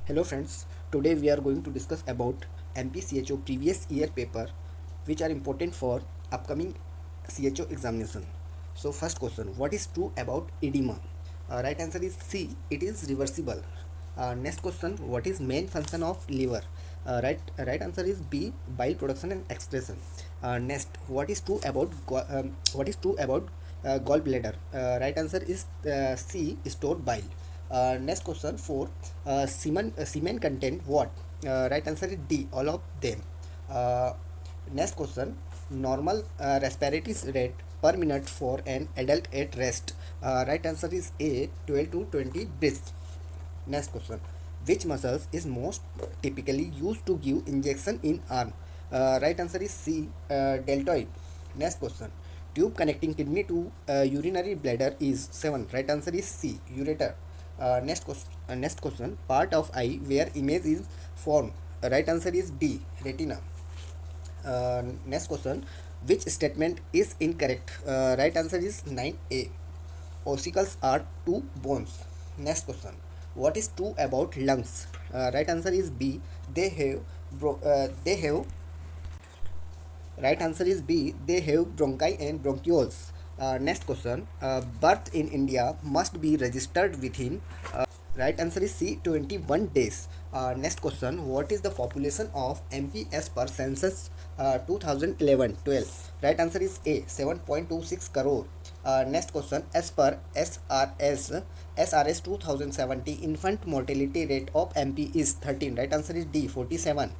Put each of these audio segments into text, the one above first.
Hello friends, today we are going to discuss about MPCHO previous year paper which are important for upcoming CHO examination. So first question, what is true about edema? Right answer is C, it is reversible. Next question, what is main function of liver? Right answer is B, bile production and excretion. Next, what is true about gallbladder? Right answer is C, stored bile. Next question 4. Semen content what? Right answer is D. All of them. Uh, Next question. Normal respiratory rate per minute for an adult at rest. Right answer is A. 12 to 20 breaths. Next question. Which muscles is most typically used to give injection in arm? Right answer is C. Deltoid. Next question. Tube connecting kidney to urinary bladder is 7. Right answer is C. Ureter. Next question. Part of eye where image is formed. Right answer is D. Retina. Next question. Which statement is incorrect? Right answer is 9A. Ossicles are two bones. Next question. What is true about lungs? Right answer is B. They have they have Right answer is B. They have bronchi and bronchioles. Next question. Birth in India must be registered within. Right answer is C. 21 days. Next question. What is the population of MP as per census 2011-12? Right answer is A. 7.26 crore. Next question. As per SRS 2070, infant mortality rate of MP is 13. Right answer is D. 47.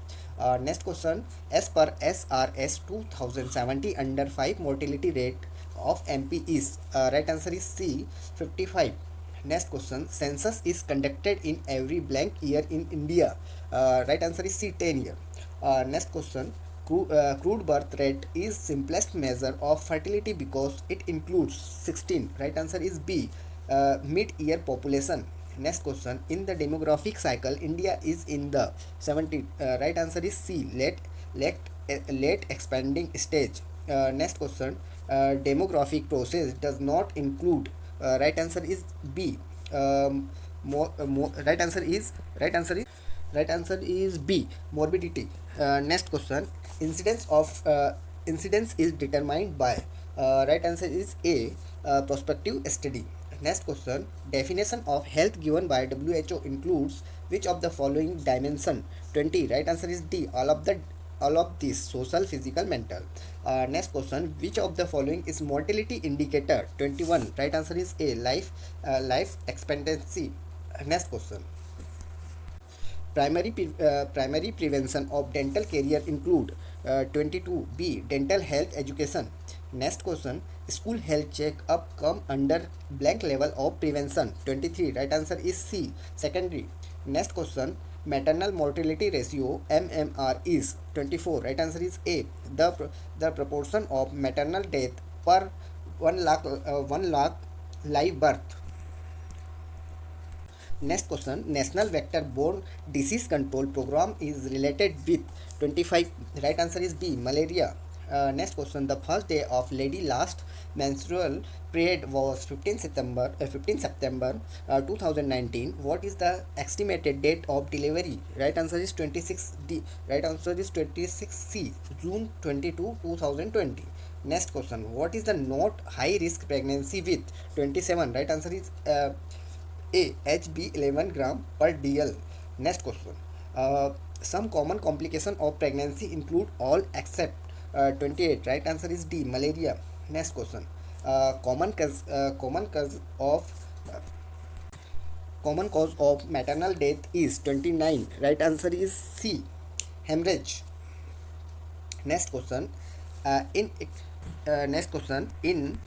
Next question. As per SRS 2070, under 5 mortality rate of MP is. Right answer is C. 55. Next question. Census is conducted in every blank year in India. Right answer is C. 10 year. Next question. Crude birth rate is simplest measure of fertility because it includes 16. Right answer is B. Mid-year population. Next question. In the demographic cycle, India is in the 70. Right answer is C. Late expanding stage. Next question. Demographic process does not include. Right answer is B. Right answer is right answer is B. Morbidity. Next question. Incidence of incidence is determined by. Right answer is A. Prospective study. Next question. Definition of health given by WHO includes which of the following dimension? 20. Right answer is D. All of these: social, physical, mental. Next question. Which of the following is mortality indicator? 21. Right answer is A. Life expectancy. Next question. Primary prevention of dental career include 22. B. Dental health education. Next question. School health check up come under blank level of prevention. 23. Right answer is C. Secondary. Next question. Maternal mortality ratio MMR is 24. Right answer is A. The proportion of maternal death per 1 lakh live birth. Next question. National Vector Borne Disease Control Program is related with 25. Right answer is B. Malaria. Next question. The first day of lady last menstrual period was 15 September 2019. What is the estimated date of delivery? Right answer is 26 D. Right answer is 26 C. June 22, 2020. Next question. What is the not high risk pregnancy with? 27. Right answer is A. HB 11 gram per DL. Next question. Some common complication of pregnancy include all except 28. Right answer is D. Malaria. Next question. Common cause of maternal death is 29. Right answer is C. Hemorrhage. Next question. In Next question. In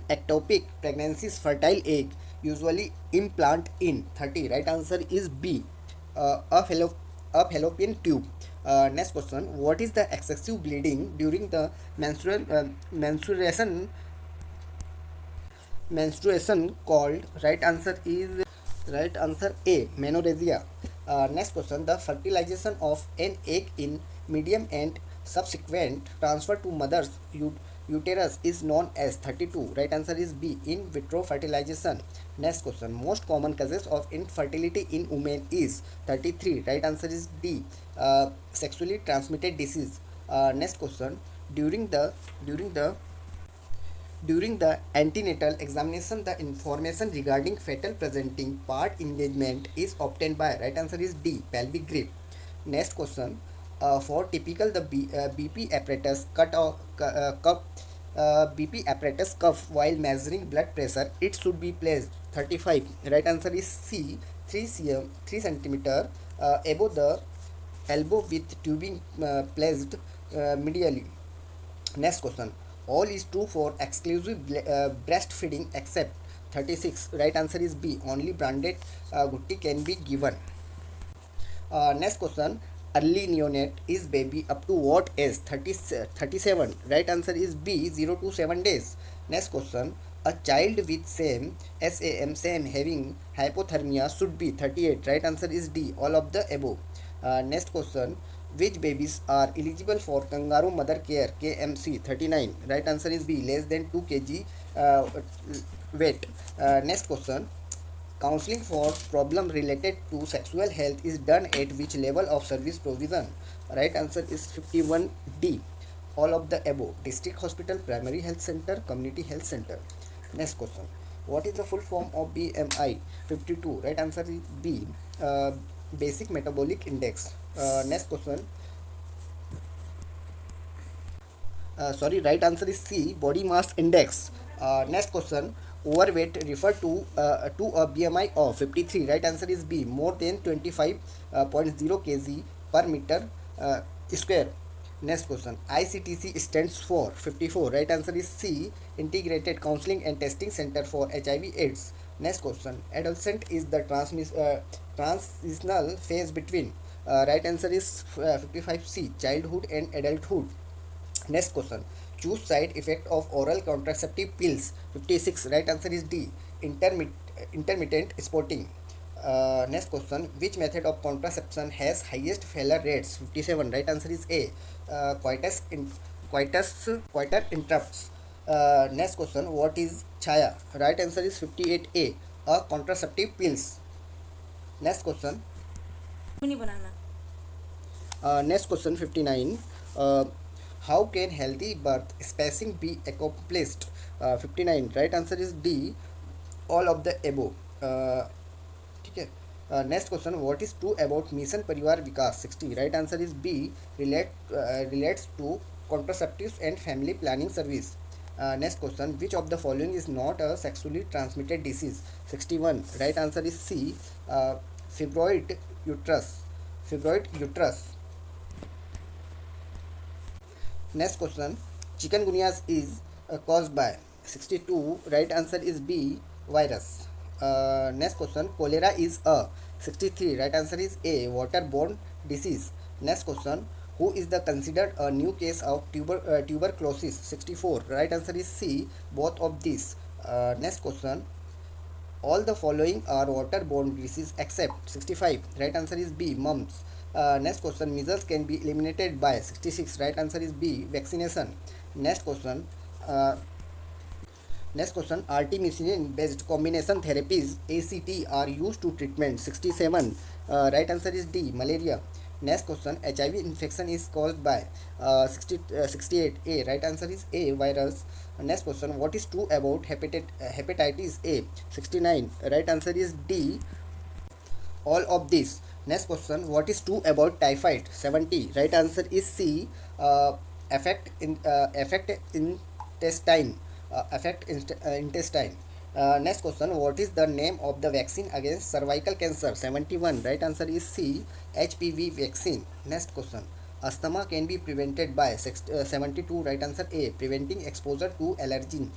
ectopic pregnancies, fertile egg usually implant in 30. Right answer is B. A fallopian tube. Next question. What is the excessive bleeding during the menstruation called? Right answer A. Menorrhagia. Next question. The fertilization of an egg in medium and subsequent transfer to mother's uterus is known as? 32. Right answer is B. In vitro fertilization. Next question. Most common causes of infertility in women is? 33. Right answer is D. Sexually transmitted disease. Next question. During the during the during the antenatal examination, the information regarding fetal presenting part engagement is obtained by? Right answer is D. Pelvic grip. Next question. For typical the BP apparatus BP apparatus cuff while measuring blood pressure, it should be placed? 35. Right answer is C. 3 centimeter above the elbow with tubing placed medially. Next question. All is true for exclusive breastfeeding except? 36. Right answer is B. Only branded gutti can be given. Next question. Early neonate is baby up to what age? 37. Right answer is B. 0 to 7 days. Next question. A child with same having hypothermia should be? 38. Right answer is D. All of the above. Next question. Which babies are eligible for kangaroo mother care? KMC. 39. Right answer is B. Less than 2 kg weight. Next question. Counseling for problem related to sexual health is done at which level of service provision? Right answer is 51D. All of the above. District hospital, primary health center, community health center. Next question. What is the full form of BMI? 52. Right answer is B. Basic metabolic index. Next question. Right answer is C. Body mass index. Next question. Overweight refer to a BMI of? 53. Right answer is B. More than 25.0 kg per meter square. Next question. ICTC stands for? 54. Right answer is C. Integrated Counseling and Testing Center for HIV/AIDS. Next question. Adolescent is the transitional phase between? Right answer is 55C. Childhood and adulthood. Next question. Choose side effect of oral contraceptive pills. 56. Right answer is D. Intermittent spotting. Next question. Which method of contraception has highest failure rates? 57. Right answer is A. Coitus interrupts. Next question. What is Chaya? Right answer is 58A. A contraceptive pills. Next question. Next question 59. Uh, how can healthy birth spacing be accomplished? 59. Right answer is D. All of the above. ठीक है. Next question. What is true about Mission Parivar Vikas? 60. Right answer is B. Relates to contraceptives and family planning service. Next question. Which of the following is not a sexually transmitted disease? 61. Right answer is C. Fibroid uterus. Fibroid uterus. Next question. Chikungunya is caused by? 62. Right answer is B. Virus. Next question. Cholera is a? 63. Right answer is A. Waterborne disease. Next question. Who is the considered a new case of tuberculosis? 64. Right answer is C. Both of these. Next question. All the following are waterborne disease except? 65. Right answer is B. Mumps. Next question. Measles can be eliminated by? 66. Right answer is B. Vaccination. Next question. Uh, Next question. Artemisinin based combination therapies ACT are used to treatment? 67. Right answer is D. Malaria. Next question. HIV infection is caused by? 68A. Right answer is A. Virus. Next question. What is true about hepatitis A? 69. Right answer is D. All of this. Next question. What is true about typhoid? 70. Right answer is C. Affect intestine. Intestine. Next question. What is the name of the vaccine against cervical cancer? 71. Right answer is C. HPV vaccine. Next question. Asthma can be prevented by? 72. Right answer A. Preventing exposure to allergen.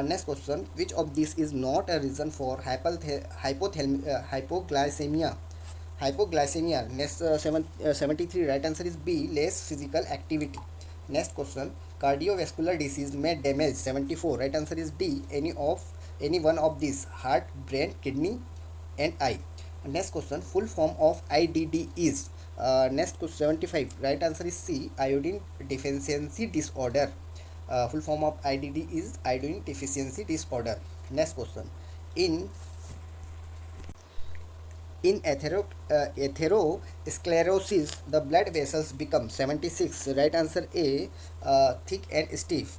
Next question. Which of these is not a reason for hypoglycemia? Hypoglycemia. Next 73. Right answer is B. Less physical activity. Next question. Cardiovascular disease may damage? 74. Right answer is D. Any one of these: heart, brain, kidney, and eye. Next question. Full form of IDD is? Next question 75. Right answer is C. Iodine deficiency disorder. Full form of IDD is iodine deficiency disorder. Next question. In atherosclerosis, the blood vessels become 76. Right answer A, thick and stiff.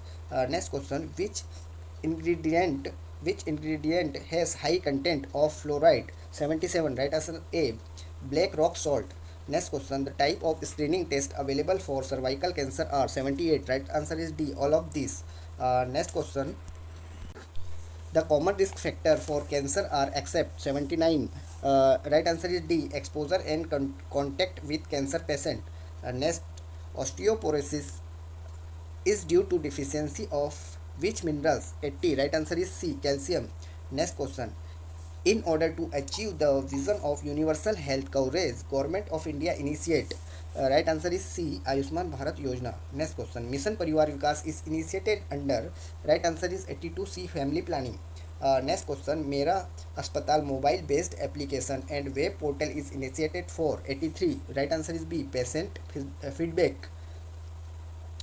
Next question. Ingredient which ingredient has high content of fluoride? 77. Right answer A, black rock salt. Next question. The type of screening test available for cervical cancer are? 78. Right answer is D, all of these. Next question. The common risk factor for cancer are except? 79. Right answer is D, exposure and contact with cancer patient. Next, osteoporosis is due to deficiency of which minerals? 80. Right answer is C, calcium. Next question. In order to achieve the vision of universal health coverage, Government of India initiate? Right answer is C, Ayushman Bharat Yojana. Next question. Mission Parivar Vikas is initiated under? Right answer is 82, C, family planning. Next question. Mera Aspatal mobile based application and web portal is initiated for? 83. Right answer is B, patient feedback.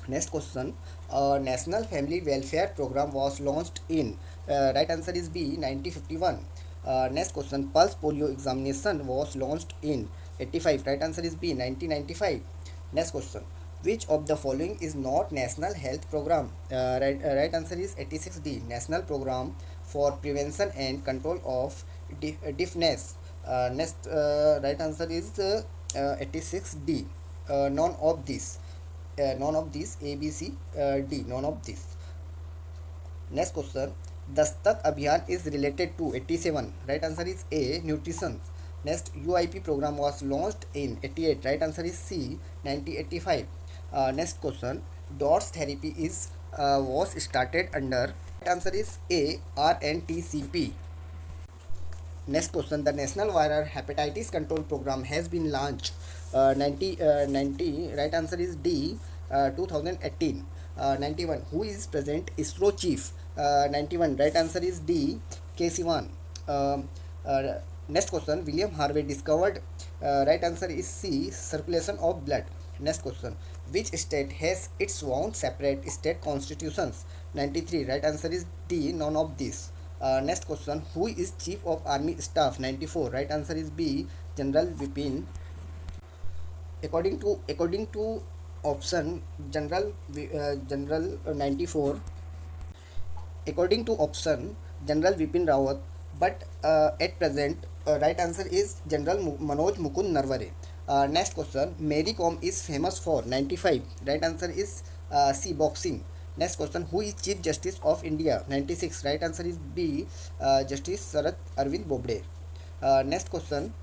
Next question. National Family Welfare Program was launched in? Right answer is B, 1951. Next question. Pulse polio examination was launched in? 85. Right answer is B, 1995. Next question. Which of the following is not National Health Program? Right answer is 86D, National Program for Prevention and Control of Deafness. Next right answer is 86D. None of these. None of these. A, B, C, D. None of these. Next question. Dastak Abhiyan is related to? 87. Right answer is A, nutrition. Next, UIP program was launched in? 88. Right answer is C, 1985. Next question. DOTS therapy is was started under? Right answer is A, RNTCP. Next question. The National Viral Hepatitis Control Program has been launched? 90. Right answer is D, 2018. 91. Who is present ISRO chief? 91. Right answer is D, KC1. Next question. William Harvey discovered? Right answer is C, circulation of blood. Next question. Which state has its own separate state constitutions? 93. Right answer is D, none of these. Next question. Who is Chief of Army Staff? 94. Right answer is B, General Vipin. According to option General 94. According to option General Vipin Rawat, but at present right answer is General Manoj Mukund Narware. Next question. Mary Kom is famous for? 95. Right answer is C, boxing. Next question. Who is Chief Justice of India? 96. Right answer is B, Justice Sarath Arvind Bobde. Next question.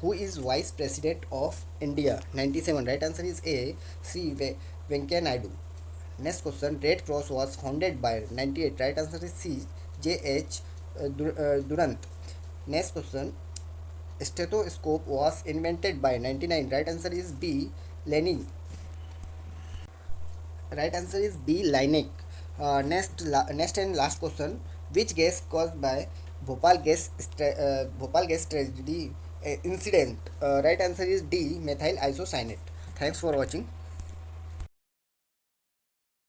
Who is Vice President of India? 97. Right answer is A, C, Venkaiah Naidu. Next question. Red Cross was founded by? 98. Right answer is C, J.H. Durant. Next question. Stethoscope was invented by? 99. Right answer is B, Lenin. Right answer is B, Linek. Next and last question. Which gas caused by Bhopal gas tragedy incident? Right answer is D, methyl isocyanate. Thanks for watching.